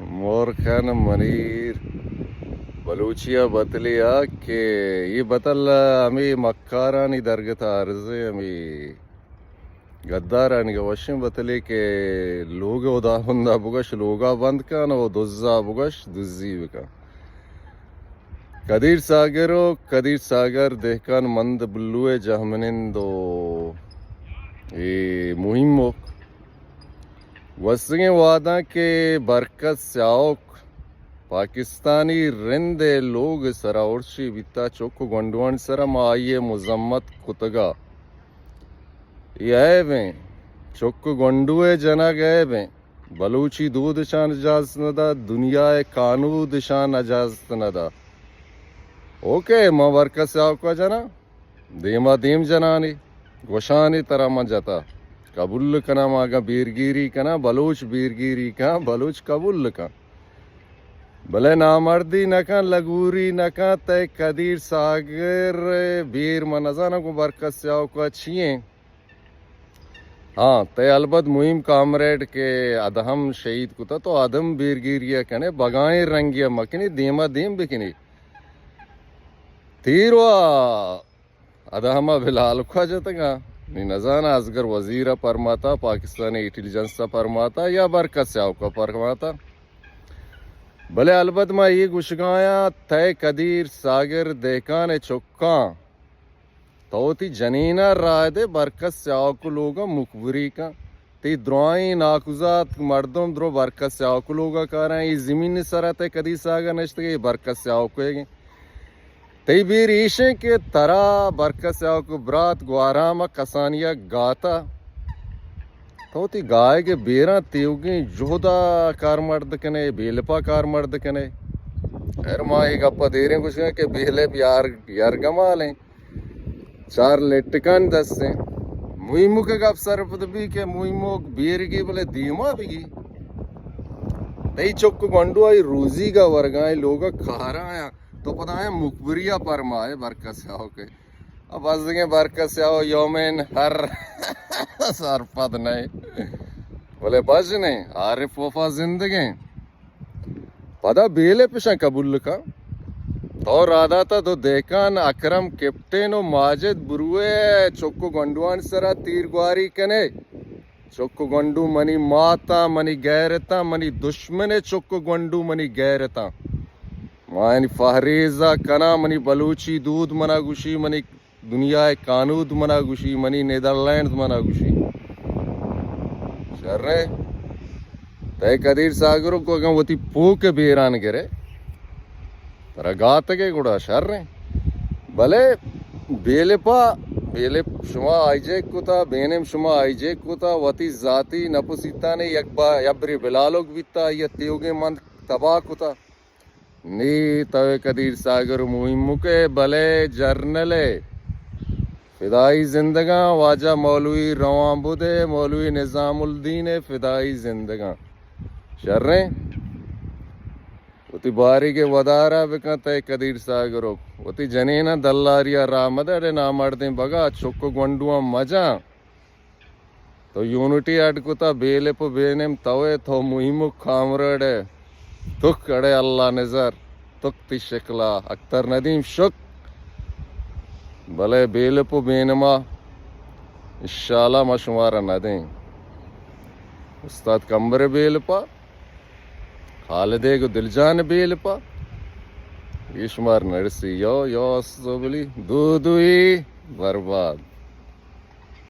مورخان منیر بلوچیا بتلیا کہ یہ بتل ہمیں مکارانی درگت عرضے ہمیں گدارانی کا وشم بتلے کہ لوگ ادا ہندا بگش لوگا بند کا نو دزا بگش دزی بکا کدیر ساگر دہکان مند بلوے جہمنندو یہ مہم وسنگ وعدہ کے برکت سیاوک پاکستانی رند لوگ سرا ارشی بیتا چوک گنڈوان سرا مائیے مذمت کتگا یہ بیں چوک گنڈوے جنا گئے بیں بلوچی دود شان اجازت ندا دنیا قانود شان اجازت ندا اوکے ما برکت سیاوک کا جنا دیما دیم جنانی گوشانی طرح ما جتا قبول کنا ماگا بیرگیری کنا بلوچ بیرگیری کا بلوچ قبول کا بلے نامردی نکا لگوری نکا تے کدیر ساگر بیر منزانہ کو برکت سیاو کو اچھئیں ہاں تے البت مہم کامریڈ کے ادہم شہید کتا تو ادم بیرگیریا کنے بگائیں رنگیا مکنی دیما دیم بکنی تیروا ادہما بلال کو جتا گا نی نزانہ ازگر وزیرہ پرماتا پاکستانی انٹیلیجنس پرماتا یا برکت سیاو کا پرماتا بلے البت ما یہ گشگایا تے کدیر ساگر دیکھانے چکاں توتی جنینہ رائے دے برکت سیاو کو لوگا مکبری کا تی دروائیں ناکوزات مردم درو برکت سیاو کو لوگا کارا یہ زمین سرا تے کدیر ساگر نشتے گی برکت سیاو کو ہے گی تی بیر ایشیں کے ترا برکت سیاو کو برات گوارامہ کسانیا گاتا توتی گائے کے بیران تیوگیں جہدا کار مرد کنے بیلپا کار مرد کنے خیر ماں ایک اپا دے رہے ہیں کچھ کہ بیلپ یار گما لیں چار لٹکان دستیں مہمو کے گپ سرپت بھی کہ مہمو بیر گی بلے دیما بھی گی تی چک گنڈو آئی روزی کا ورگائیں لوگا کھارا آیا تو پتہ ہے مکبریہ پرمائے برکت سیاو کے اب ازدگیں برکت سیاو یومین ہر سرپد نہیں بولے بج نہیں عارف وفا زندگیں پدا بیلے پیشاں قبول کا تو رادا تا تو دیکھان اکرم کپٹین و ماجد بروے چکو گنڈوان سرا تیرگواری کنے چکو گنڈو منی ماتا منی غیرتا منی دشمن چکو گنڈو منی غیرتا مانی فہریزہ کنا منی بلوچی دود منا گوشی منی دنیا قانود منا گوشی منی نیدرلینڈ منا گوشی شر رہے تے کدیر ساگروں کو اگر وہ تی پوک بیران گرے ترہ گات کے گوڑا شر رہے بلے بیلپ شما آئی جے کتا بینم شما آئی جے کتا وطی ذاتی نپسیتا نے یبری بلالوگ بیتا یا تیوگے مند تباہ کتا نی توے کدیر ساگر مہم کے بلے جرنلے فدائی زندگاں واجہ مولوی روان بدے مولوی نظام الدین فدائی زندگاں شر رہے وتی باری کے ودارہ بکا تے کدیر ساگرو وتی جنینہ دلاریا رامدہ نامردیں بگا چکو گنڈوان مجا تو یونٹی اٹکتا بیلے پو بینم توے تو مہمو کامرڈ تک کڑے اللہ نظر تک تی شکلا اکتر ندیم شک بلے بیل پو بینما انشاءاللہ ما شمارا ندیں استاد کمبر بیل پا خالدے کو دل جان بیل پا یہ شمار نرسی یو اسو بلی دو دوئی برباد